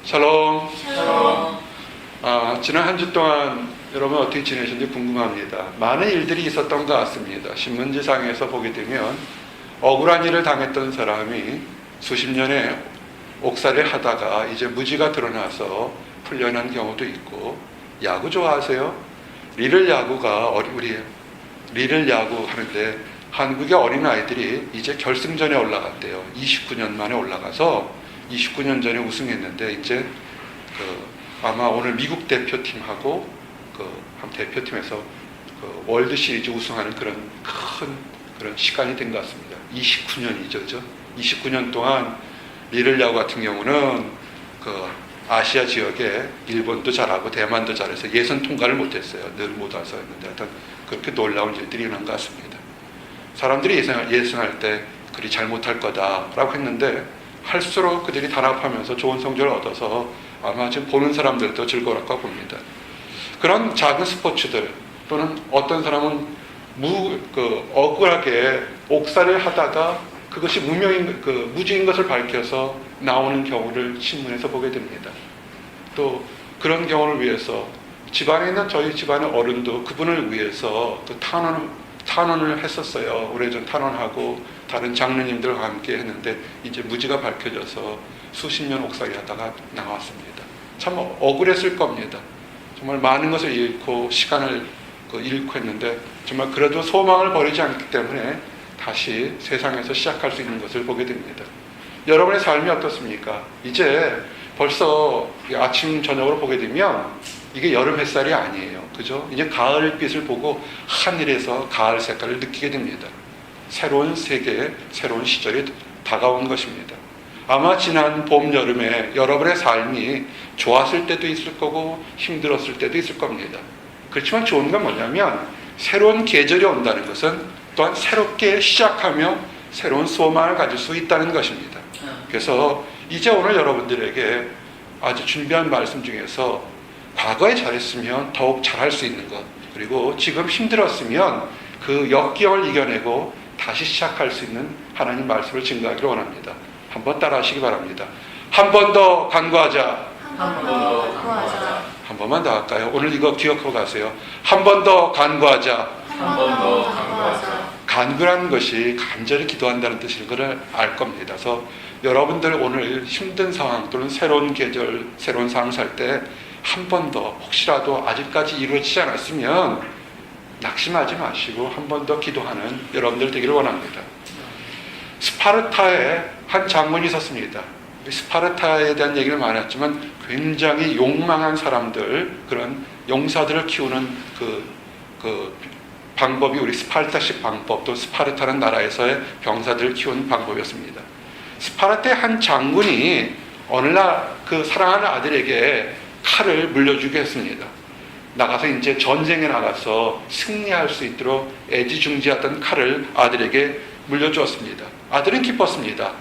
샬롬. 샬롬. 지난 한 주 동안 여러분 어떻게 지내셨는지 궁금합니다. 많은 일들이 있었던 것 같습니다. 신문지상에서 보게 되면 억울한 일을 당했던 사람이 수십 년의 옥살이를 하다가 이제 무지가 드러나서 풀려난 경우도 있고, 야구 좋아하세요? 리를 야구가 우리 리를 야구 하는데 한국의 어린아이들이 이제 결승전에 올라갔대요. 29년 만에 올라가서 29년 전에 우승했는데 이제 아마 오늘 미국 대표팀하고 한 대표팀에서 월드 시리즈 우승하는 그런 그런 시간이 된 것 같습니다. 29년이죠, 그죠? 29년 동안 리를 야구 같은 경우는 아시아 지역에 일본도 잘하고 대만도 잘해서 예선 통과를 못했어요. 늘 못 와서 했는데 하여튼 그렇게 놀라운 일들이 일어난 것 같습니다. 사람들이 예상할 때 그리 잘못할 거다라고 했는데 할수록 그들이 단합하면서 좋은 성적을 얻어서 아마 지금 보는 사람들도 즐거울까 봅니다. 그런 작은 스포츠들 또는 어떤 사람은 억울하게 옥살이를 하다가 그것이 무지인 것을 밝혀서 나오는 경우를 신문에서 보게 됩니다. 또 그런 경우를 위해서 집안에 있는 저희 집안의 어른도 그분을 위해서 또 탄원을 했었어요. 오래전 탄원하고 다른 장로님들과 함께 했는데 이제 무지가 밝혀져서 수십 년 옥살이 하다가 나왔습니다. 참 억울했을 겁니다. 정말 많은 것을 잃고 시간을 잃고 했는데 정말 그래도 소망을 버리지 않기 때문에 다시 세상에서 시작할 수 있는 것을 보게 됩니다. 여러분의 삶이 어떻습니까? 이제 벌써 아침 저녁으로 보게 되면 이게 여름 햇살이 아니에요. 그죠? 이제 가을빛을 보고 하늘에서 가을 색깔을 느끼게 됩니다. 새로운 세계, 새로운 시절이 다가온 것입니다. 아마 지난 봄, 여름에 여러분의 삶이 좋았을 때도 있을 거고 힘들었을 때도 있을 겁니다. 그렇지만 좋은 건 뭐냐면 새로운 계절이 온다는 것은 또한 새롭게 시작하며 새로운 소망을 가질 수 있다는 것입니다. 그래서 이제 오늘 여러분들에게 아주 준비한 말씀 중에서 과거에 잘했으면 더욱 잘할 수 있는 것, 그리고 지금 힘들었으면 그 역경을 이겨내고 다시 시작할 수 있는 하나님 말씀을 증거하기를 원합니다. 한번 따라 하시기 바랍니다. 한 번 더 간구하자. 한 번 더 간구하자. 한 번만 더 할까요? 오늘 이거 기억하고 가세요. 한 번 더 간구하자. 한 번 더 간구하자. 간구라는 것이 간절히 기도한다는 뜻인 것을 알 겁니다. 그래서 여러분들 오늘 힘든 상황 또는 새로운 계절, 새로운 상황을 살 때 한 번 더 혹시라도 아직까지 이루어지지 않았으면 낙심하지 마시고 한 번 더 기도하는 여러분들 되기를 원합니다. 스파르타에 한 장군이 있었습니다. 스파르타에 대한 얘기를 많이 했지만 굉장히 욕망한 사람들, 그런 용사들을 키우는 그 방법이 우리 스파르타식 방법, 또 스파르타라는 나라에서의 병사들을 키우는 방법이었습니다. 스파르타의 한 장군이 어느 날 그 사랑하는 아들에게 칼을 물려주게 했습니다. 나가서 이제 전쟁에 나가서 승리할 수 있도록 애지중지하던 칼을 아들에게 물려주었습니다. 아들은 기뻤습니다.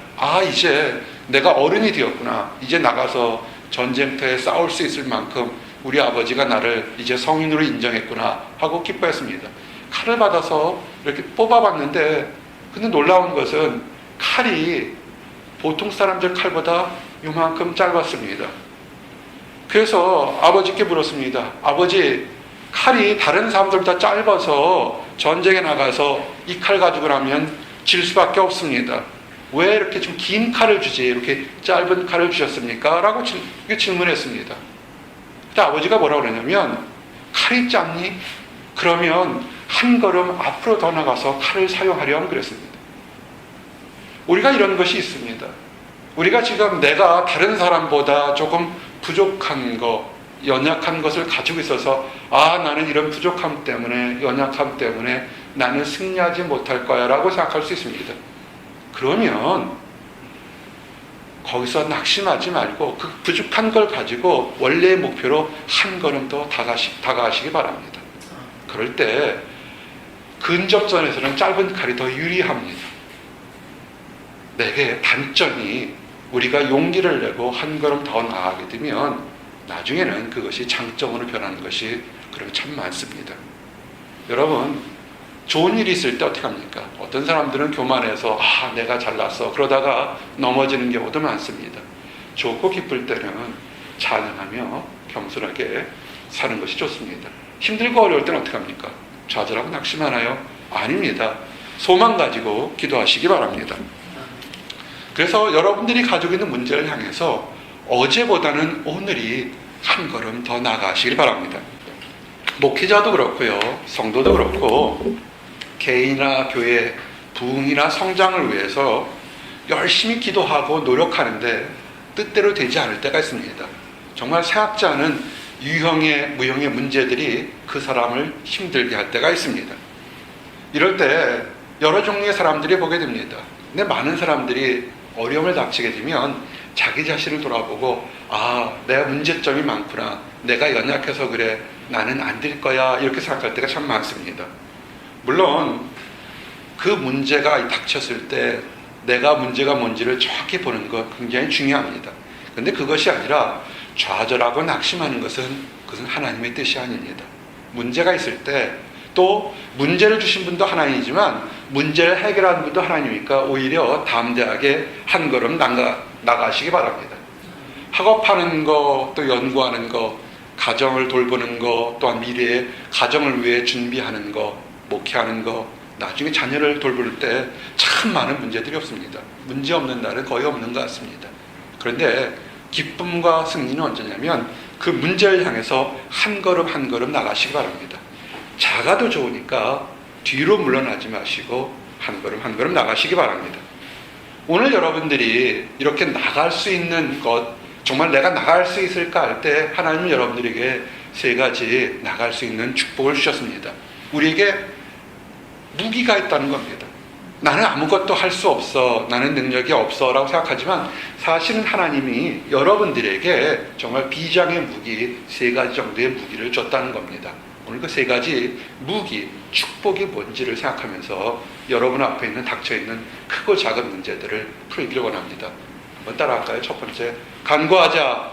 이제 내가 어른이 되었구나. 이제 나가서 전쟁터에 싸울 수 있을 만큼 우리 아버지가 나를 이제 성인으로 인정했구나 하고 기뻐했습니다. 칼을 받아서 이렇게 뽑아봤는데, 근데 놀라운 것은 칼이 보통 사람들 칼보다 요만큼 짧았습니다. 그래서 아버지께 물었습니다. 아버지, 칼이 다른 사람들보다 짧아서 전쟁에 나가서 이 칼 가지고 나면 질 수밖에 없습니다. 왜 이렇게 좀 긴 칼을 주지 이렇게 짧은 칼을 주셨습니까? 라고 질문했습니다. 그때 아버지가 뭐라고 그러냐면, 칼이 짧니? 그러면 한 걸음 앞으로 더 나가서 칼을 사용하렴 그랬습니다. 우리가 이런 것이 있습니다. 우리가 지금 내가 다른 사람보다 조금 부족한 것, 연약한 것을 가지고 있어서 나는 이런 부족함 때문에, 연약함 때문에 나는 승리하지 못할 거야 라고 생각할 수 있습니다. 그러면 거기서 낙심하지 말고 그 부족한 걸 가지고 원래의 목표로 한 걸음 더 다가가시기 바랍니다. 그럴 때 근접전에서는 짧은 칼이 더 유리합니다. 내게 단점이 우리가 용기를 내고 한 걸음 더 나아가게 되면 나중에는 그것이 장점으로 변하는 것이 그럼 참 많습니다. 여러분, 좋은 일이 있을 때 어떻게 합니까? 어떤 사람들은 교만해서 내가 잘났어 그러다가 넘어지는 경우도 많습니다. 좋고 기쁠 때는 찬양하며 겸손하게 사는 것이 좋습니다. 힘들고 어려울 때는 어떻게 합니까? 좌절하고 낙심하나요? 아닙니다. 소망 가지고 기도하시기 바랍니다. 그래서 여러분들이 가지고 있는 문제를 향해서 어제보다는 오늘이 한 걸음 더 나아가시길 바랍니다. 목회자도 그렇고요, 성도도 그렇고 개인이나 교회 부흥이나 성장을 위해서 열심히 기도하고 노력하는데 뜻대로 되지 않을 때가 있습니다. 정말 생각지 않은 유형의 무형의 문제들이 그 사람을 힘들게 할 때가 있습니다. 이럴 때 여러 종류의 사람들이 보게 됩니다. 근데 많은 사람들이 어려움을 닥치게 되면 자기 자신을 돌아보고, 내가 문제점이 많구나, 내가 연약해서 그래, 나는 안 될 거야, 이렇게 생각할 때가 참 많습니다. 물론 그 문제가 닥쳤을 때 내가 문제가 뭔지를 정확히 보는 것 굉장히 중요합니다. 그런데 그것이 아니라 좌절하고 낙심하는 것은 그것은 하나님의 뜻이 아닙니다. 문제가 있을 때 또 문제를 주신 분도 하나님이지만 문제를 해결하는 분도 하나님이니까 오히려 담대하게 한 걸음 나가시기 바랍니다. 학업하는 거, 또 연구하는 거, 가정을 돌보는 거, 또한 미래의 가정을 위해 준비하는 거, 목회하는 거, 나중에 자녀를 돌볼 때 참 많은 문제들이 없습니다. 문제 없는 날은 거의 없는 것 같습니다. 그런데 기쁨과 승리는 언제냐면 그 문제를 향해서 한 걸음 한 걸음 나가시기 바랍니다. 작아도 좋으니까 뒤로 물러나지 마시고 한 걸음 한 걸음 나가시기 바랍니다. 오늘 여러분들이 이렇게 나갈 수 있는 것, 정말 내가 나갈 수 있을까 할 때 하나님은 여러분들에게 세 가지 나갈 수 있는 축복을 주셨습니다. 우리에게 무기가 있다는 겁니다. 나는 아무것도 할 수 없어, 나는 능력이 없어 라고 생각하지만 사실은 하나님이 여러분들에게 정말 비장의 무기, 세 가지 정도의 무기를 줬다는 겁니다. 오늘 그 세 가지 무기, 축복이 뭔지를 생각하면서 여러분 앞에 있는 닥쳐있는 크고 작은 문제들을 풀기를 원합니다. 한번 따라할까요? 첫 번째, 간구하자.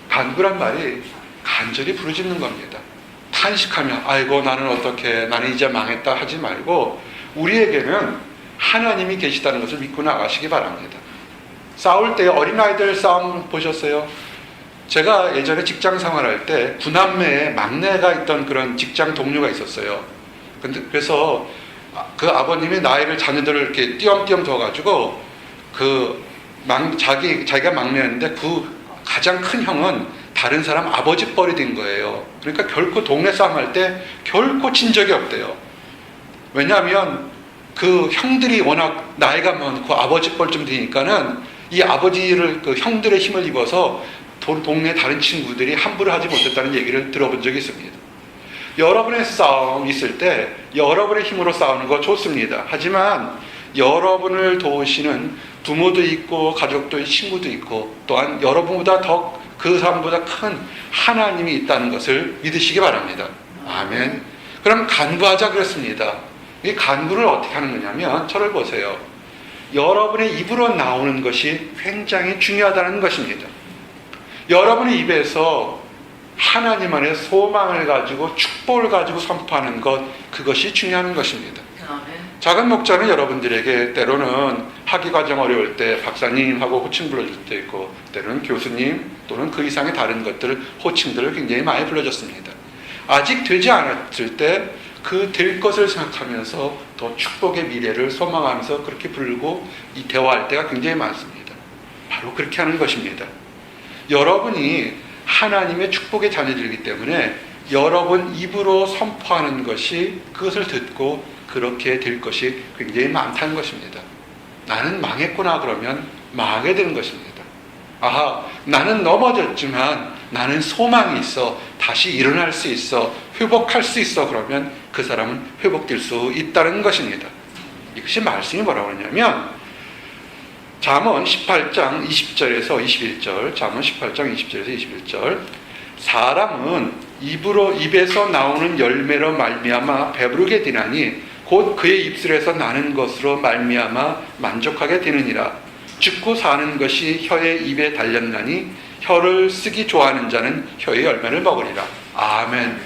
간구란 말이 간절히 부르짖는 겁니다. 탄식하며 아이고 나는 어떻게, 나는 이제 망했다 하지 말고 우리에게는 하나님이 계시다는 것을 믿고 나가시기 바랍니다. 싸울 때 어린아이들 싸움 보셨어요? 제가 예전에 직장 생활할 때 구남매에 막내가 있던 그런 직장 동료가 있었어요. 그래서 그 아버님이 나이를 자녀들을 이렇게 띄엄띄엄 둬가지고 자기가 막내였는데 그 가장 큰 형은 다른 사람 아버지 뻘이 된 거예요. 그러니까 결코 동네 싸움할 때 결코 진 적이 없대요. 왜냐하면 그 형들이 워낙 나이가 많고 아버지 뻘쯤 되니까는 이 아버지를 그 형들의 힘을 입어서 동네 다른 친구들이 함부로 하지 못했다는 얘기를 들어본 적이 있습니다. 여러분의 싸움 있을 때 여러분의 힘으로 싸우는 거 좋습니다. 하지만 여러분을 도우시는 부모도 있고 가족도 있고 친구도 있고 또한 여러분보다 더 그 사람보다 큰 하나님이 있다는 것을 믿으시기 바랍니다. 아멘. 그럼 간구하자 그랬습니다. 이 간구를 어떻게 하는 거냐면 저를 보세요. 여러분의 입으로 나오는 것이 굉장히 중요하다는 것입니다. 여러분의 입에서 하나님 안에 소망을 가지고 축복을 가지고 선포하는 것, 그것이 중요한 것입니다. 작은 목자는 여러분들에게 때로는 학위과정 어려울 때 박사님 하고 호칭 불러줄 때 있고 때로는 교수님 또는 그 이상의 다른 것들 호칭들을 굉장히 많이 불러줬습니다. 아직 되지 않았을 때 그 될 것을 생각하면서 더 축복의 미래를 소망하면서 그렇게 부르고 이 대화할 때가 굉장히 많습니다. 바로 그렇게 하는 것입니다. 여러분이 하나님의 축복의 자녀들이기 때문에 여러분 입으로 선포하는 것이 그것을 듣고 그렇게 될 것이 굉장히 많다는 것입니다. 나는 망했구나 그러면 망하게 되는 것입니다. 나는 넘어졌지만 나는 소망이 있어, 다시 일어날 수 있어, 회복할 수 있어 그러면 그 사람은 회복될 수 있다는 것입니다. 이것이 말씀이 뭐라고 하냐면 잠언 18장 20절에서 21절, 잠언 18장 20절에서 21절, 사람은 입에서 나오는 열매로 말미암아 배부르게 되나니 곧 그의 입술에서 나는 것으로 말미암아 만족하게 되느니라. 죽고 사는 것이 혀의 입에 달렸나니 혀를 쓰기 좋아하는 자는 혀의 열매를 먹으리라. 아멘.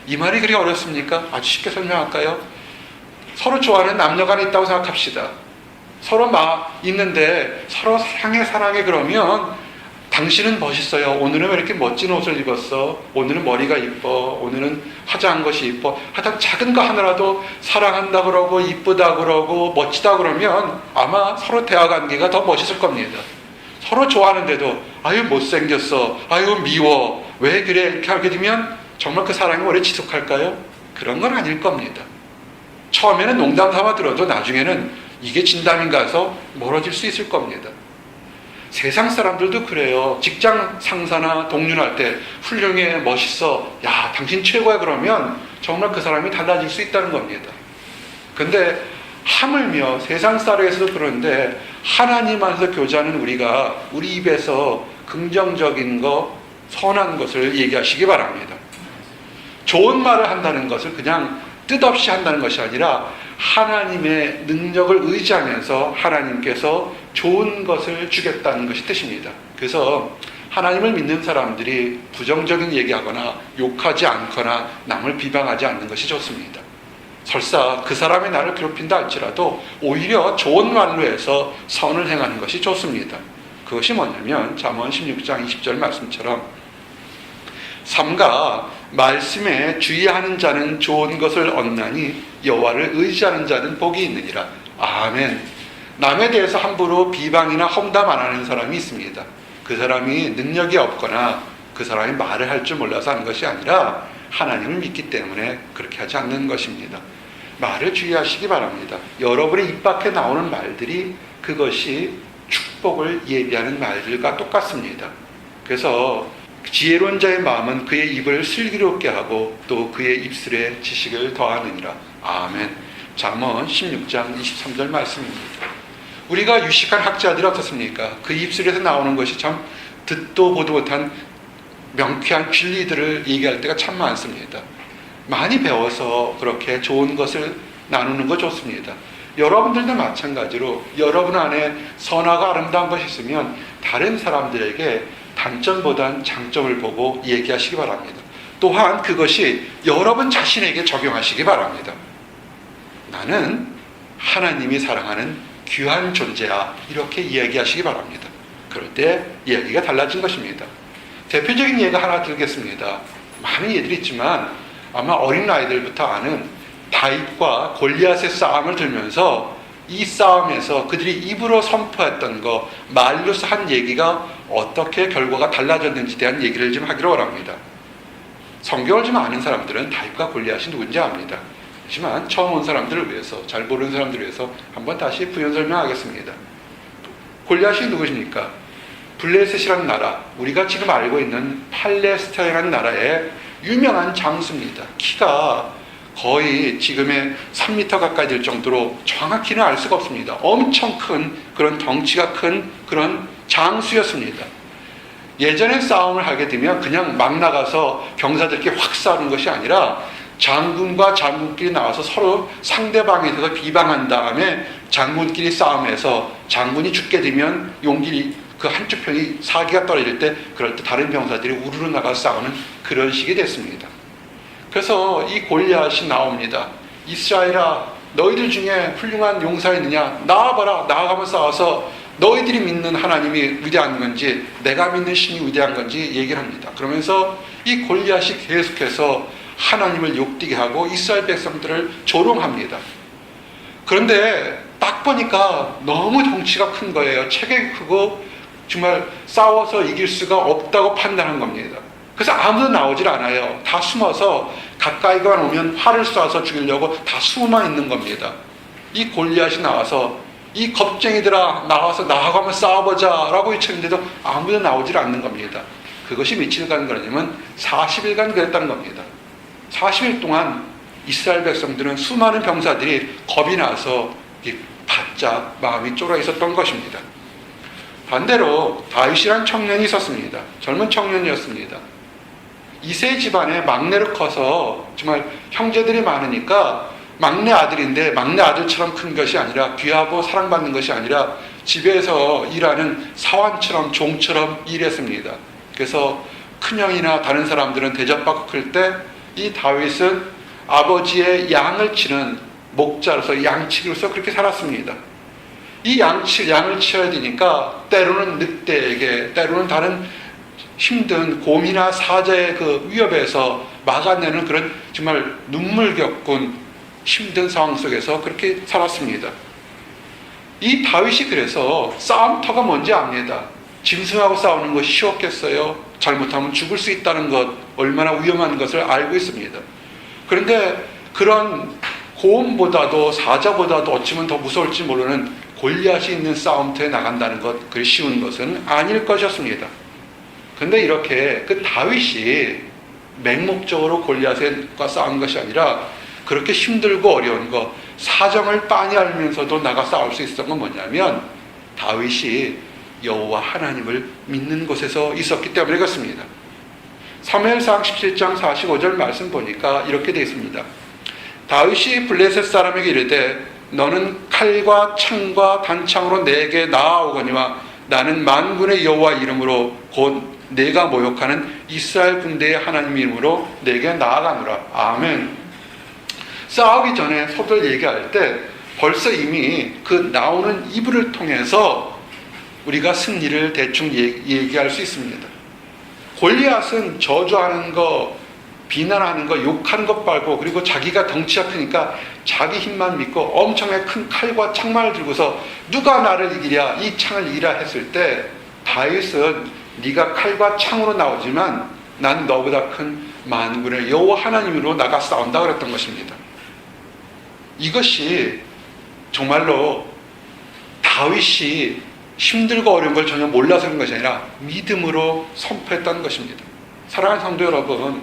이 말이 그리 어렵습니까? 아주 쉽게 설명할까요? 서로 좋아하는 남녀가 있다고 생각합시다. 서로 있는데 서로 사랑해 그러면 당신은 멋있어요. 오늘은 왜 이렇게 멋진 옷을 입었어? 오늘은 머리가 이뻐. 오늘은 화장한 것이 이뻐. 하여튼 작은 거 하나라도 사랑한다 그러고 이쁘다 그러고 멋지다 그러면 아마 서로 대화 관계가 더 멋있을 겁니다. 서로 좋아하는데도 아유 못생겼어. 아유 미워. 왜 그래? 이렇게 하게 되면 정말 그 사랑이 오래 지속할까요? 그런 건 아닐 겁니다. 처음에는 농담 삼아 들어도 나중에는 이게 진담인가 해서 멀어질 수 있을 겁니다. 세상 사람들도 그래요. 직장 상사나 동료나 할 때 훌륭해, 멋있어, 야 당신 최고야 그러면 정말 그 사람이 달라질 수 있다는 겁니다. 근데 하물며 세상 사람에서도 그런데 하나님 안에서 교제하는 우리가 우리 입에서 긍정적인 거, 선한 것을 얘기하시기 바랍니다. 좋은 말을 한다는 것을 그냥 뜻없이 한다는 것이 아니라 하나님의 능력을 의지하면서 하나님께서 좋은 것을 주겠다는 것이 뜻입니다. 그래서 하나님을 믿는 사람들이 부정적인 얘기하거나 욕하지 않거나 남을 비방하지 않는 것이 좋습니다. 설사 그 사람이 나를 괴롭힌다 할지라도 오히려 좋은 말로 해서 선을 행하는 것이 좋습니다. 그것이 뭐냐면 잠언 16장 20절 말씀처럼 삼가 말씀에 주의하는 자는 좋은 것을 얻나니 여호와를 의지하는 자는 복이 있느니라. 아멘. 남에 대해서 함부로 비방이나 험담 안 하는 사람이 있습니다. 그 사람이 능력이 없거나 그 사람이 말을 할 줄 몰라서 하는 것이 아니라 하나님을 믿기 때문에 그렇게 하지 않는 것입니다. 말을 주의하시기 바랍니다. 여러분의 입 밖에 나오는 말들이 그것이 축복을 예비하는 말들과 똑같습니다. 그래서 지혜로운 자의 마음은 그의 입을 슬기롭게 하고 또 그의 입술에 지식을 더하느니라. 아멘. 잠언 16장 23절 말씀입니다. 우리가 유식한 학자들이 어떻습니까? 그 입술에서 나오는 것이 참 듣도 보도 못한 명쾌한 진리들을 얘기할 때가 참 많습니다. 많이 배워서 그렇게 좋은 것을 나누는 거 좋습니다. 여러분들도 마찬가지로 여러분 안에 선하고 아름다운 것이 있으면 다른 사람들에게 단점보단 장점을 보고 얘기하시기 바랍니다. 또한 그것이 여러분 자신에게 적용하시기 바랍니다. 나는 하나님이 사랑하는 귀한 존재야. 이렇게 이야기하시기 바랍니다. 그럴 때 이야기가 달라진 것입니다. 대표적인 예가 하나 들겠습니다. 많은 예들이 있지만 아마 어린 아이들부터 아는 다윗과 골리앗의 싸움을 들면서 이 싸움에서 그들이 입으로 선포했던 거, 말로서 한 얘기가 어떻게 결과가 달라졌는지 대한 얘기를 좀 하기로 원합니다. 성경을 좀 아는 사람들은 다윗과 골리앗이 누군지 압니다. 하지만 처음 온 사람들을 위해서, 잘 모르는 사람들을 위해서 한번 다시 부연 설명하겠습니다. 골리앗이 누구십니까? 블레셋이라는 나라, 우리가 지금 알고 있는 팔레스타인이라는 나라의 유명한 장수입니다. 키가 거의 지금의 3m 가까이 될 정도로 정확히는 알 수가 없습니다. 엄청 큰 그런 덩치가 큰 그런 장수였습니다. 예전에 싸움을 하게 되면 그냥 막 나가서 병사들끼리 확 싸우는 것이 아니라 장군과 장군끼리 나와서 서로 상대방에 대해서 비방한 다음에 장군끼리 싸움해서 장군이 죽게 되면 용기 그 한쪽 편이 사기가 떨어질 때 그럴 때 다른 병사들이 우르르 나가서 싸우는 그런 식이 됐습니다. 그래서 이 골리앗이 나옵니다. 이스라엘아, 너희들 중에 훌륭한 용사 있느냐? 나와봐라. 나와가면 싸워서 너희들이 믿는 하나님이 위대한 건지 내가 믿는 신이 위대한 건지 얘기를 합니다. 그러면서 이 골리앗이 계속해서 하나님을 욕되게 하고 이스라엘 백성들을 조롱합니다. 그런데 딱 보니까 너무 덩치가 큰 거예요. 체격이 크고 정말 싸워서 이길 수가 없다고 판단한 겁니다. 그래서 아무도 나오질 않아요. 다 숨어서 가까이만 오면 활을 쏴서 죽이려고 다 숨어 있는 겁니다. 이 골리앗이 나와서 이 겁쟁이들아 나와서 나하고 한번 싸워보자 라고 외쳤는데도 아무도 나오질 않는 겁니다. 그것이 며칠간 그러냐면 40일간 그랬다는 겁니다. 40일 동안 이스라엘 백성들은 수많은 병사들이 겁이 나서 바짝 마음이 쫄아 있었던 것입니다. 반대로 다윗이란 청년이 있었습니다. 젊은 청년이었습니다. 이세 집안의 막내로 커서 정말 형제들이 많으니까 막내 아들인데 막내 아들처럼 큰 것이 아니라 귀하고 사랑받는 것이 아니라 집에서 일하는 사환처럼 종처럼 일했습니다. 그래서 큰형이나 다른 사람들은 대접받고 클 때 이 다윗은 아버지의 양을 치는 목자로서 양치기로서 그렇게 살았습니다. 이 양을 치어야 되니까 때로는 늑대에게, 때로는 다른 힘든 곰이나 사자의 그 위협에서 막아내는 그런 정말 눈물 겪은 힘든 상황 속에서 그렇게 살았습니다. 이 다윗이 그래서 싸움터가 뭔지 압니다. 짐승하고 싸우는 것이 쉬웠겠어요? 잘못하면 죽을 수 있다는 것, 얼마나 위험한 것을 알고 있습니다. 그런데 그런 곰보다도 사자보다도 어찌면 더 무서울지 모르는 골리앗이 있는 싸움터에 나간다는 것, 그리 쉬운 것은 아닐 것이었습니다. 그런데 이렇게 그 다윗이 맹목적으로 골리앗과 싸운 것이 아니라 그렇게 힘들고 어려운 것, 사정을 빤히 알면서도 나가 싸울 수 있었던 건 뭐냐면 다윗이 여호와 하나님을 믿는 곳에서 있었기 때문에 그렇습니다. 사무엘상 17장 45절 말씀 보니까 이렇게 되어 있습니다. 다윗이 블레셋 사람에게 이르되 너는 칼과 창과 단창으로 내게 나아오거니와 나는 만군의 여호와 이름으로 곧 내가 모욕하는 이스라엘 군대의 하나님 이름으로 내게 나아가노라. 아멘. 싸우기 전에 서둘 얘기할 때 벌써 이미 그 나오는 이불을 통해서 우리가 승리를 대충 얘기할 수 있습니다. 골리앗은 저주하는 거, 비난하는 거, 욕하는 것 말고, 그리고 자기가 덩치가 크니까 자기 힘만 믿고 엄청나게 큰 칼과 창만을 들고서 누가 나를 이기랴, 이 창을 이기라 했을 때 다윗은 네가 칼과 창으로 나오지만 난 너보다 큰 만군의 여호와 하나님으로 나가 싸운다 그랬던 것입니다. 이것이 정말로 다윗이 힘들고 어려운 걸 전혀 몰라서 그런 것이 아니라 믿음으로 선포했다는 것입니다. 사랑하는 성도 여러분,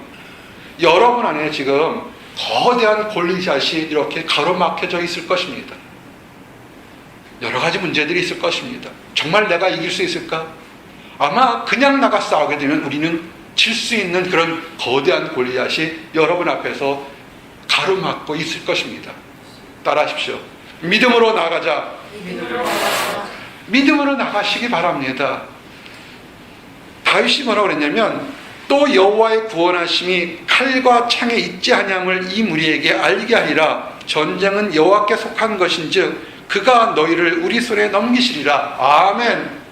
여러분 안에 지금 거대한 골리앗이 이렇게 가로막혀져 있을 것입니다. 여러 가지 문제들이 있을 것입니다. 정말 내가 이길 수 있을까? 아마 그냥 나가 싸우게 되면 우리는 질 수 있는 그런 거대한 골리앗이 여러분 앞에서 가로막고 있을 것입니다. 따라하십시오. 믿음으로 나가자. 믿음으로 나가시기 바랍니다. 다윗이 뭐라고 그랬냐면 또 여호와의 구원하심이 칼과 창에 있지 아니함을 이 무리에게 알게 하리라. 전쟁은 여호와께 속한 것인즉 그가 너희를 우리 손에 넘기시리라. 아멘.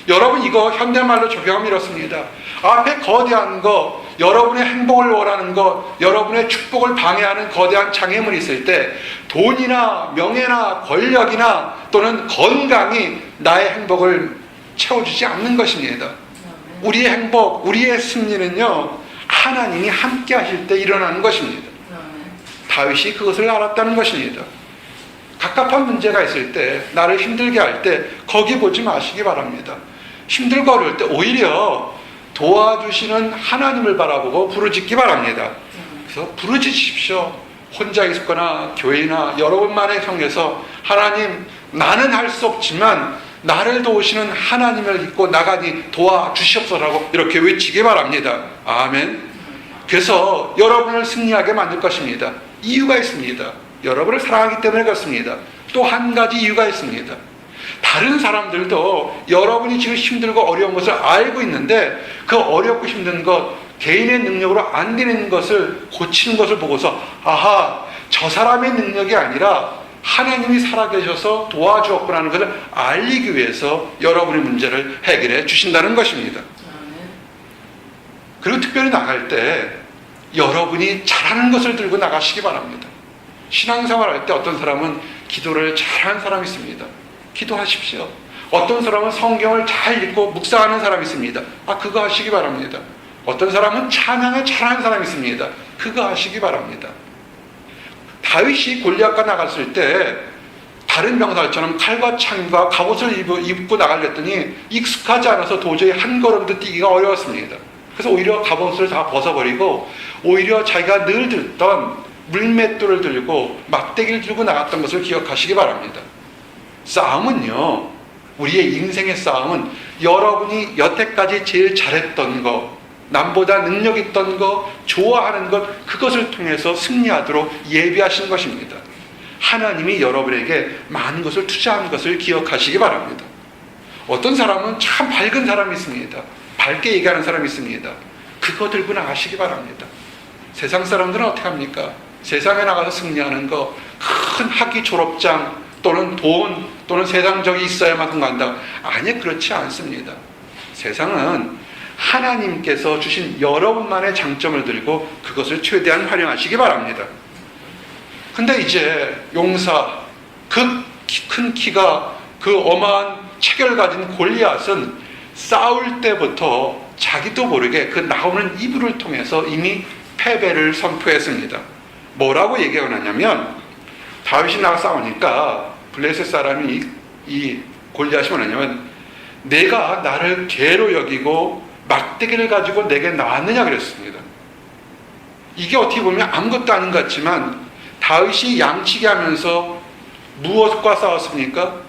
여러분, 이거 현대말로 적용하면 이렇습니다. 앞에 거대한 거, 여러분의 행복을 원하는 것, 여러분의 축복을 방해하는 거대한 장애물이 있을 때 돈이나 명예나 권력이나 또는 건강이 나의 행복을 채워주지 않는 것입니다. 우리의 행복, 우리의 승리는요, 하나님이 함께 하실 때 일어나는 것입니다. 다윗이 그것을 알았다는 것입니다. 갑갑한 문제가 있을 때, 나를 힘들게 할 때 거기 보지 마시기 바랍니다. 힘들고 어려울 때 오히려 도와주시는 하나님을 바라보고 부르짖기 바랍니다. 그래서 부르짖으십시오. 혼자 있거나 교회나 여러분만의 성에서 하나님, 나는 할 수 없지만 나를 도우시는 하나님을 믿고 나가니 도와주시옵소서라고 이렇게 외치기 바랍니다. 아멘. 그래서 여러분을 승리하게 만들 것입니다. 이유가 있습니다. 여러분을 사랑하기 때문에 그렇습니다. 또 한 가지 이유가 있습니다. 다른 사람들도 여러분이 지금 힘들고 어려운 것을 알고 있는데 그 어렵고 힘든 것, 개인의 능력으로 안 되는 것을 고치는 것을 보고서 아하, 저 사람의 능력이 아니라 하나님이 살아계셔서 도와주었구나 하는 것을 알리기 위해서 여러분의 문제를 해결해 주신다는 것입니다. 그리고 특별히 나갈 때 여러분이 잘하는 것을 들고 나가시기 바랍니다. 신앙생활 할 때 어떤 사람은 기도를 잘하는 사람이 있습니다. 기도하십시오. 어떤 사람은 성경을 잘 읽고 묵상하는 사람이 있습니다. 그거 하시기 바랍니다. 어떤 사람은 찬양을 잘하는 사람이 있습니다. 그거 하시기 바랍니다. 다윗이 골리앗과 나갔을 때 다른 병사들처럼 칼과 창과 갑옷을 입고 나가려더니 익숙하지 않아서 도저히 한 걸음도 뛰기가 어려웠습니다. 그래서 오히려 갑옷을 다 벗어버리고 오히려 자기가 늘 들던 물맷돌을 들고 막대기를 들고 나갔던 것을 기억하시기 바랍니다. 싸움은요, 우리의 인생의 싸움은 여러분이 여태까지 제일 잘했던 거, 남보다 능력 있던 거, 좋아하는 것, 그것을 통해서 승리하도록 예비하신 것입니다. 하나님이 여러분에게 많은 것을 투자한 것을 기억하시기 바랍니다. 어떤 사람은 참 밝은 사람이 있습니다. 밝게 얘기하는 사람이 있습니다. 그거 들고 나가시기 바랍니다. 세상 사람들은 어떻게 합니까? 세상에 나가서 승리하는 거, 큰 학위 졸업장, 또는 돈 또는 세상적이 있어야만 성공한다. 아니, 그렇지 않습니다. 세상은 하나님께서 주신 여러분만의 장점을 들고 그것을 최대한 활용하시기 바랍니다. 근데 이제 용사, 그 큰 키가 그 어마한 체격을 가진 골리앗은 싸울 때부터 자기도 모르게 그 나오는 이불을 통해서 이미 패배를 선포했습니다. 뭐라고 얘기하냐면, 다윗이 나가 싸우니까 블레셋 사람이 이 골리앗이 뭐냐면, 내가 나를 개로 여기고 막대기를 가지고 내게 나왔느냐 그랬습니다. 이게 어떻게 보면 아무것도 아닌 것 같지만, 다윗이 양치기 하면서 무엇과 싸웠습니까?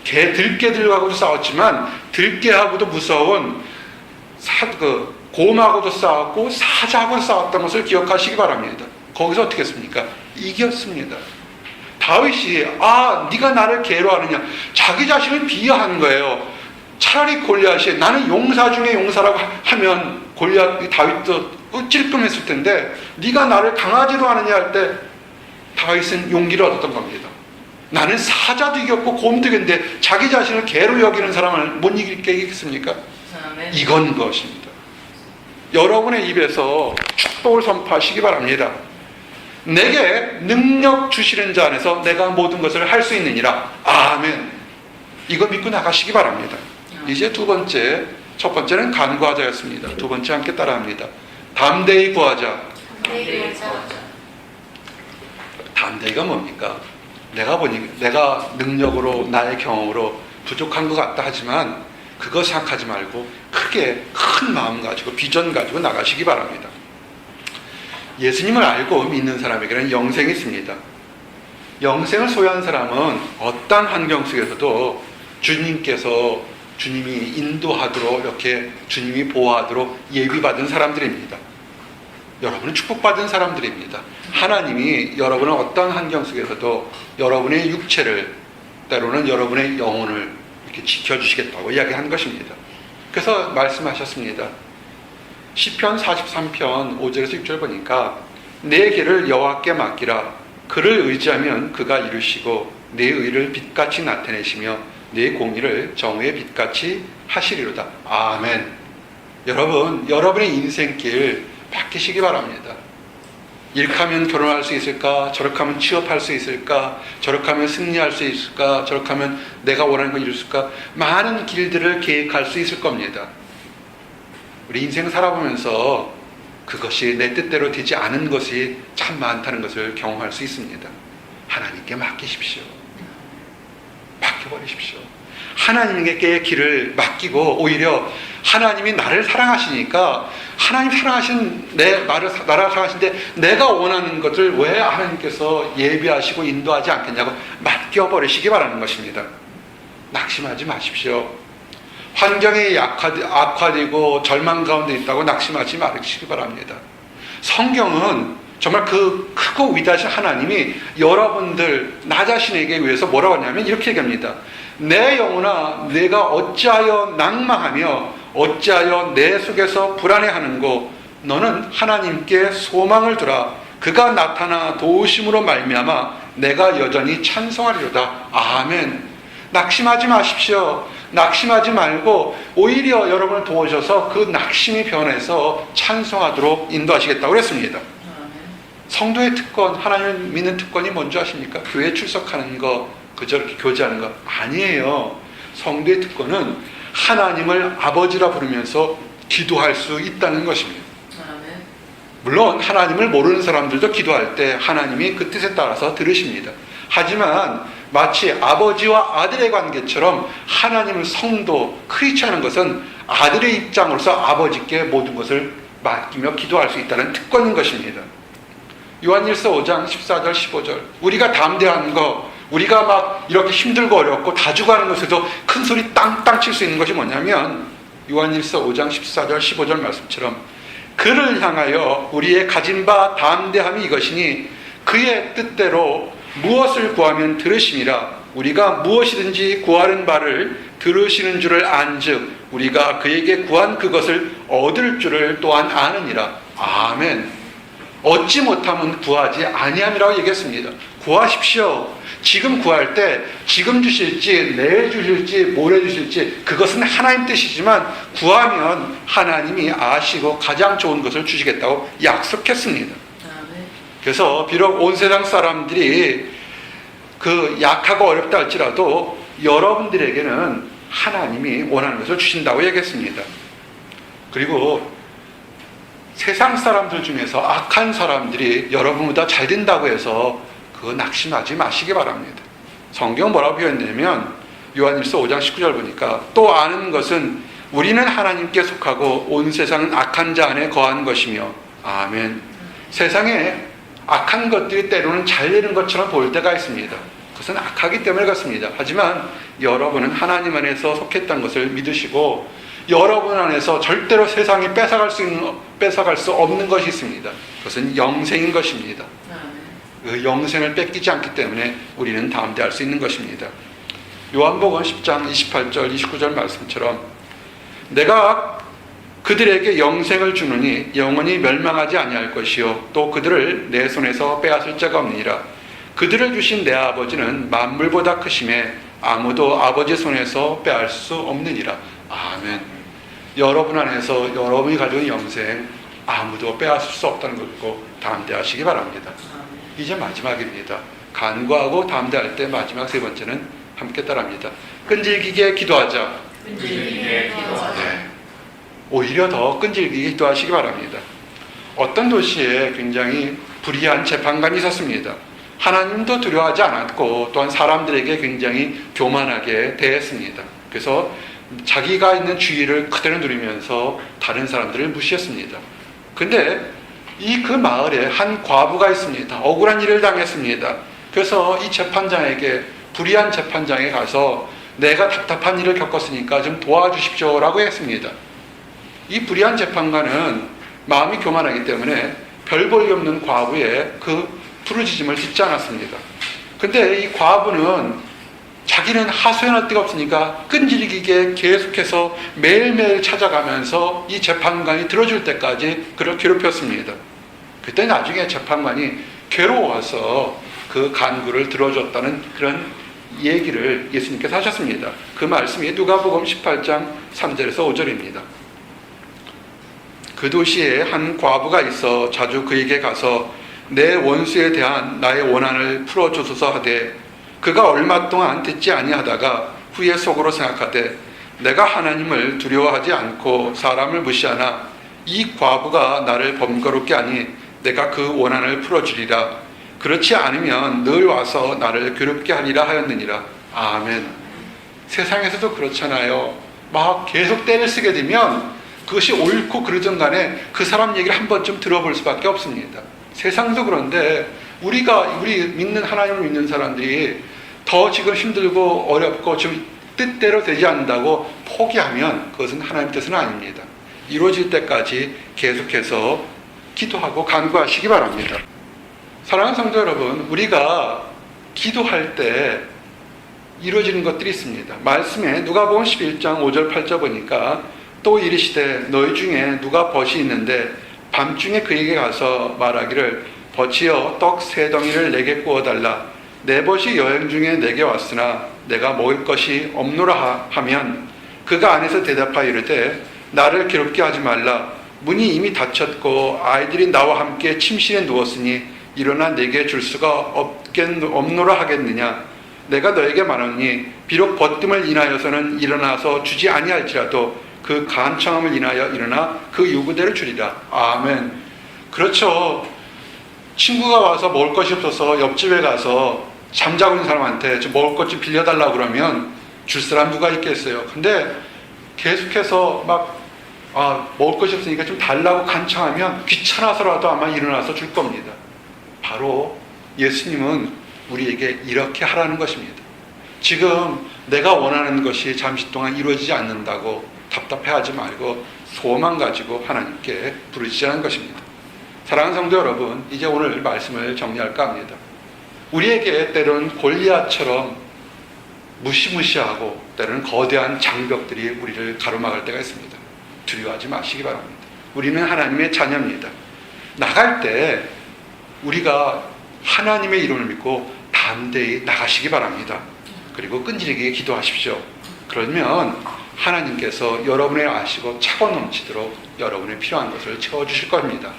들깨들하고도 싸웠지만 들깨하고도 무서운 곰하고도 싸웠고 사자하고도 싸웠던 것을 기억하시기 바랍니다. 거기서 어떻게 했습니까? 이겼습니다. 다윗이 네가 나를 개로 하느냐, 자기 자신을 비하하는 거예요. 차라리 골리앗이 나는 용사 중에 용사라고 하면 다윗도 찔끔했을 텐데, 네가 나를 강아지로 하느냐 할 때 다윗은 용기를 얻었던 겁니다. 나는 사자도 이겼고 곰도 이겼는데 자기 자신을 개로 여기는 사람을 못 이기겠습니까? 이건 것입니다. 여러분의 입에서 축복을 선포하시기 바랍니다. 내게 능력 주시는 자 안에서 내가 모든 것을 할 수 있느니라. 아멘. 이거 믿고 나가시기 바랍니다. 이제 첫 번째는 간구하자였습니다. 두 번째 함께 따라합니다. 담대히 구하자. 담대히가 뭡니까? 내가 능력으로, 나의 경험으로 부족한 것 같다 하지만 그거 생각하지 말고 크게 큰 마음 가지고 비전 가지고 나가시기 바랍니다. 예수님을 알고 믿는 사람에게는 영생이 있습니다. 영생을 소유한 사람은 어떠한 환경 속에서도 주님이 인도하도록, 이렇게 주님이 보호하도록 예비받은 사람들입니다. 여러분은 축복받은 사람들입니다. 하나님이 여러분은 어떤 환경 속에서도 여러분의 육체를, 때로는 여러분의 영혼을 이렇게 지켜주시겠다고 이야기한 것입니다. 그래서 말씀하셨습니다. 시편 43편 5절에서 6절 보니까 내 길을 여호와께 맡기라. 그를 의지하면 그가 이루시고 내 의를 빛같이 나타내시며 내 공의를 정의의 빛같이 하시리로다. 아멘. 여러분의 인생길 바뀌시기 바랍니다. 이렇게 하면 결혼할 수 있을까? 저렇게 하면 취업할 수 있을까? 저렇게 하면 승리할 수 있을까? 저렇게 하면 내가 원하는 걸 이룰 수 있을까? 많은 길들을 계획할 수 있을 겁니다. 우리 인생 살아보면서 그것이 내 뜻대로 되지 않은 것이 참 많다는 것을 경험할 수 있습니다. 하나님께 맡기십시오. 맡겨버리십시오. 하나님께 길을 맡기고, 오히려 하나님이 나를 사랑하시니까, 하나님 나를 사랑하시는데 내가 원하는 것을 왜 하나님께서 예비하시고 인도하지 않겠냐고 맡겨버리시기 바라는 것입니다. 낙심하지 마십시오. 환경이 악화되고 절망 가운데 있다고 낙심하지 마시기 바랍니다. 성경은 정말 그 크고 위대하신 하나님이 여러분들, 나 자신에게 위해서 뭐라고 하냐면 이렇게 얘기합니다. 내 영혼아, 내가 어찌하여 낭망하며 어찌하여 내 속에서 불안해하는고? 너는 하나님께 소망을 두라. 그가 나타나 도우심으로 말미암아 내가 여전히 찬송하리로다. 아멘. 낙심하지 마십시오. 낙심하지 말고 오히려 여러분을 도우셔서 그 낙심이 변해서 찬송하도록 인도하시겠다고 그랬습니다. 성도의 특권, 하나님을 믿는 특권이 뭔지 아십니까? 교회에 출석하는 거, 그저 이렇게 교제하는 거 아니에요. 성도의 특권은 하나님을 아버지라 부르면서 기도할 수 있다는 것입니다. 물론 하나님을 모르는 사람들도 기도할 때 하나님이 그 뜻에 따라서 들으십니다. 하지만 마치 아버지와 아들의 관계처럼 하나님을 성도, 크리스찬인 것은 아들의 입장으로서 아버지께 모든 것을 맡기며 기도할 수 있다는 특권인 것입니다. 요한일서 5장 14절 15절, 우리가 담대한 거, 우리가 막 이렇게 힘들고 어렵고 다 죽어가는 것에도 큰 소리 땅땅 칠 수 있는 것이 뭐냐면, 요한일서 5장 14절 15절 말씀처럼 그를 향하여 우리의 가진 바 담대함이 이것이니 그의 뜻대로 무엇을 구하면 들으심이라. 우리가 무엇이든지 구하는 바를 들으시는 줄을 안즉 우리가 그에게 구한 그것을 얻을 줄을 또한 아느니라. 아멘. 얻지 못하면 구하지 아니함이라고 얘기했습니다. 구하십시오. 지금 구할 때 지금 주실지 내일 주실지 모레 주실지 그것은 하나님 뜻이지만 구하면 하나님이 아시고 가장 좋은 것을 주시겠다고 약속했습니다. 그래서 비록 온 세상 사람들이 그 약하고 어렵다 할지라도 여러분들에게는 하나님이 원하는 것을 주신다고 얘기했습니다. 그리고 세상 사람들 중에서 악한 사람들이 여러분보다 잘 된다고 해서 그거 낙심하지 마시기 바랍니다. 성경 뭐라고 표현했냐면 요한일서 5장 19절 보니까 또 아는 것은 우리는 하나님께 속하고 온 세상은 악한 자 안에 거하는 것이며 아멘. 세상에 악한 것들이 때로는 잘 되는 것처럼 보일 때가 있습니다. 그것은 악하기 때문에 그렇습니다. 하지만 여러분은 하나님 안에서 속했다는 것을 믿으시고 여러분 안에서 절대로 세상이 뺏어갈 수 없는 것이 있습니다. 그것은 영생인 것입니다. 그 영생을 뺏기지 않기 때문에 우리는 담대할 수 있는 것입니다. 요한복음 10장 28절 29절 말씀처럼 내가 그들에게 영생을 주느니 영원히 멸망하지 아니할 것이요 또 그들을 내 손에서 빼앗을 자가 없느니라. 그들을 주신 내 아버지는 만물보다 크심에 아무도 아버지 손에서 빼앗을 수 없느니라. 아멘. 여러분 안에서 여러분이 가지고 있는 영생 아무도 빼앗을 수 없다는 것고 담대하시기 바랍니다. 이제 마지막입니다. 간구하고 담대할 때 마지막 세 번째는 함께 따라합니다. 끈질기게 기도하자. 끈질기게 기도하자. 네. 오히려 더 끈질기게 기도하시기 바랍니다. 어떤 도시에 굉장히 불의한 재판관이 있었습니다. 하나님도 두려워하지 않았고 또한 사람들에게 굉장히 교만하게 대했습니다. 그래서 자기가 있는 주의를 그대로 누리면서 다른 사람들을 무시했습니다. 근데 그 마을에 한 과부가 있습니다. 억울한 일을 당했습니다. 그래서 이 재판장에게 불의한 재판장에 가서 내가 답답한 일을 겪었으니까 좀 도와주십시오라고 했습니다. 이 불의한 재판관은 마음이 교만하기 때문에 별 볼일 없는 과부의 그 부르짖음을 듣지 않았습니다. 근데 이 과부는 자기는 하소연할 데가 없으니까 끈질기게 계속해서 매일매일 찾아가면서 이 재판관이 들어줄 때까지 그를 괴롭혔습니다. 그때 나중에 재판관이 괴로워서 그 간구를 들어줬다는 그런 얘기를 예수님께서 하셨습니다. 그 말씀이 누가복음 18장 3절에서 5절입니다. 그 도시에 한 과부가 있어 자주 그에게 가서 내 원수에 대한 나의 원한을 풀어주소서 하되 그가 얼마 동안 듣지 아니하다가 후에 속으로 생각하되 내가 하나님을 두려워하지 않고 사람을 무시하나 이 과부가 나를 번거롭게 하니 내가 그 원한을 풀어주리라. 그렇지 않으면 늘 와서 나를 괴롭게 하리라 하였느니라. 아멘. 세상에서도 그렇잖아요. 막 계속 때를 쓰게 되면 그것이 옳고 그르든 간에 그 사람 얘기를 한 번쯤 들어볼 수밖에 없습니다. 세상도 그런데 우리 믿는 하나님을 믿는 사람들이 더 지금 힘들고 어렵고 좀 뜻대로 되지 않는다고 포기하면 그것은 하나님 뜻은 아닙니다. 이루어질 때까지 계속해서 기도하고 간구하시기 바랍니다. 사랑하는 성도 여러분, 우리가 기도할 때 이루어지는 것들이 있습니다. 말씀에 누가복음 11장 5절 8절 보니까 또 이르시되 너희 중에 누가 벗이 있는데 밤중에 그에게 가서 말하기를 벗이여 떡 세 덩이를 내게 구워달라. 내 벗이 여행 중에 내게 왔으나 내가 먹을 것이 없노라 하면 그가 안에서 대답하여 이르되 나를 괴롭게 하지 말라. 문이 이미 닫혔고 아이들이 나와 함께 침실에 누웠으니 일어나 내게 줄 수가 없노라 하겠느냐. 내가 너에게 말하니 비록 벗김을 인하여서는 일어나서 주지 아니할지라도 그 간청함을 인하여 일어나 그 요구대로 주리라. 아멘. 그렇죠. 친구가 와서 먹을 것이 없어서 옆집에 가서 잠자고 있는 사람한테 좀 먹을 것 좀 빌려달라고 그러면 줄 사람 누가 있겠어요. 근데 계속해서 먹을 것이 없으니까 좀 달라고 간청하면 귀찮아서라도 아마 일어나서 줄 겁니다. 바로 예수님은 우리에게 이렇게 하라는 것입니다. 지금 내가 원하는 것이 잠시 동안 이루어지지 않는다고 답답해하지 말고 소망 가지고 하나님께 부르짖으라는 것입니다. 사랑하는 성도 여러분, 이제 오늘 말씀을 정리할까 합니다. 우리에게 때로는 골리앗처럼 무시무시하고 때로는 거대한 장벽들이 우리를 가로막을 때가 있습니다. 두려워하지 마시기 바랍니다. 우리는 하나님의 자녀입니다. 나갈 때 우리가 하나님의 이름을 믿고 담대히 나가시기 바랍니다. 그리고 끈질기게 기도하십시오. 그러면 하나님께서 여러분의 아시고 차고 넘치도록 여러분의 필요한 것을 채워주실 겁니다.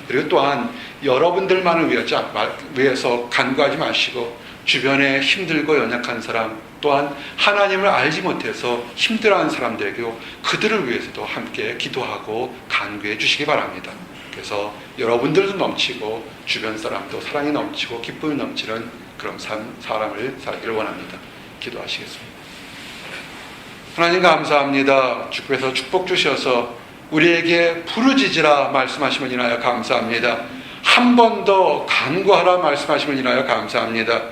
그리고 또한 여러분들만을 위해서 간구하지 마시고 주변에 힘들고 연약한 사람, 또한 하나님을 알지 못해서 힘들어하는 사람들에게도 그들을 위해서도 함께 기도하고 간구해 주시기 바랍니다. 그래서 여러분들도 넘치고 주변 사람도 사랑이 넘치고 기쁨이 넘치는 그런 사람을 살기를 원합니다. 기도하시겠습니다. 하나님 감사합니다. 주께서 축복 주셔서 우리에게 부르짖으라 말씀하심을 인하여 감사합니다. 한 번 더 간구하라 말씀하심을 인하여 감사합니다.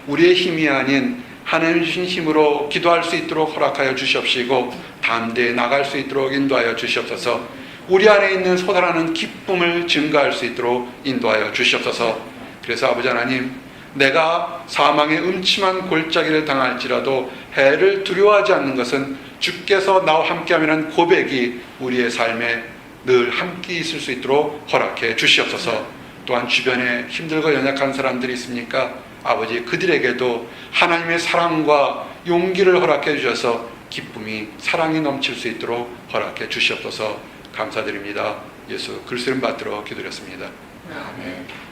우리의 힘이 아닌 하나님 주신 힘으로 기도할 수 있도록 허락하여 주시옵시고 담대히 나갈 수 있도록 인도하여 주시옵소서. 우리 안에 있는 솟아나는 기쁨을 증가할 수 있도록 인도하여 주시옵소서. 그래서 아버지 하나님, 내가 사망의 음침한 골짜기를 당할지라도 해를 두려워하지 않는 것은 주께서 나와 함께하면 고백이 우리의 삶에 늘 함께 있을 수 있도록 허락해 주시옵소서. 또한 주변에 힘들고 연약한 사람들이 있습니까? 아버지, 그들에게도 하나님의 사랑과 용기를 허락해 주셔서 기쁨이 사랑이 넘칠 수 있도록 허락해 주시옵소서. 감사드립니다. 예수 그리스도를 받들어 기도드렸습니다. 아멘.